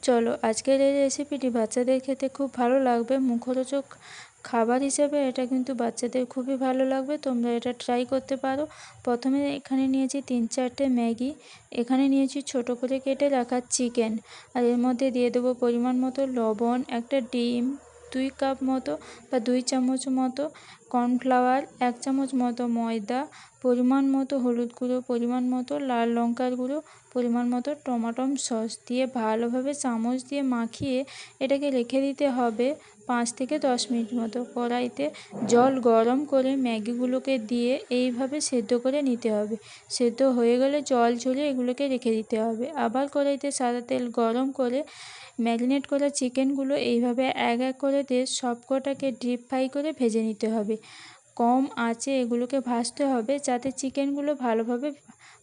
চলো আজকের এই রেসিপিটি বাচ্চাদের খেতে খুব ভালো লাগবে। মুখরোচক খাবার হিসেবে এটা কিন্তু বাচ্চাদের খুবই ভালো লাগবে। তোমরা এটা ট্রাই করতে পারো। প্রথমে এখানে নিয়েছি 3-4টে ম্যাগি, এখানে নিয়েছি ছোট করে কেটে রাখা চিকেন, আর এর মধ্যে দিয়ে দেবো পরিমাণ মতো লবণ, একটা ডিম, 2 কাপ মতো বা 2 চামচ মতো কর্নফ্লাওয়ার, 1 চামচ মতো ময়দা, পরিমাণ মতো হলুদ গুঁড়ো, পরিমাণ মতো লাল লঙ্কার গুঁড়ো, পরিমাণ মতো টমেটো সস দিয়ে ভালোভাবে চামচ দিয়ে মাখিয়ে এটাকে রেখে দিতে হবে 5 থেকে 10 মিনিট মতো। কড়াইতে জল গরম করে ম্যাগিগুলোকে দিয়ে এইভাবে সেদ্ধ করে নিতে হবে। সেদ্ধ হয়ে গেলে জল ঝরিয়ে এগুলোকে রেখে দিতে হবে। আবার কড়াইতে সাদা তেল গরম করে ম্যারিনেট করা চিকেনগুলো এইভাবে এক এক করে দিয়ে সবকটাকে ডিপ ফ্রাই করে ভেজে নিতে হবে। কম আঁচে এগুলোকে ভাজতে হবে যাতে চিকেনগুলো ভালোভাবে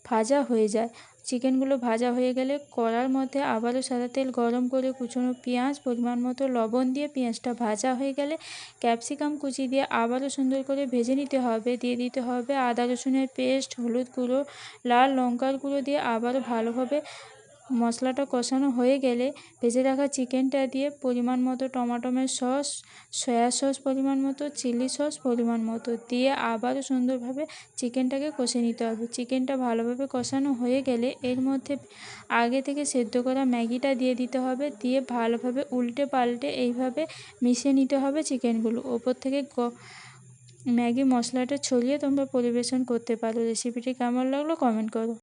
ভাজা হয়ে যায়। চিকেনগুলো ভাজা হয়ে গেলে কড়ার মধ্যে আবারও সাদা তেল গরম করে কুচনো পেঁয়াজ, পরিমাণ মতো লবণ দিয়ে পেঁয়াজটা ভাজা হয়ে গেলে ক্যাপসিকাম কুচি দিয়ে আবারও সুন্দর করে ভেজে নিতে হবে। দিয়ে দিতে হবে আদা রসুনের পেস্ট, হলুদ গুঁড়ো, লাল লঙ্কার গুঁড়ো দিয়ে আবারও ভালোভাবে মশলাটা কষানো হয়ে গেলে ভেজে রাখা চিকেনটা দিয়ে পরিমাণ মতো টমেটোমের সস, সয়া সস পরিমাণ মতো, চিলি সস পরিমাণ মতো দিয়ে আবারও সুন্দরভাবে চিকেনটাকে কষে নিতে হবে। চিকেনটা ভালোভাবে কষানো হয়ে গেলে এর মধ্যে আগে থেকে সেদ্ধ করা ম্যাগিটা দিয়ে দিতে হবে। দিয়ে ভালোভাবে উল্টে পাল্টে এইভাবে মিশিয়ে নিতে হবে চিকেনগুলো। ওপর থেকে ম্যাগি মশলাটা ছড়িয়ে তোমরা পরিবেশন করতে পারো। রেসিপিটি কেমন লাগলো কমেন্ট করো।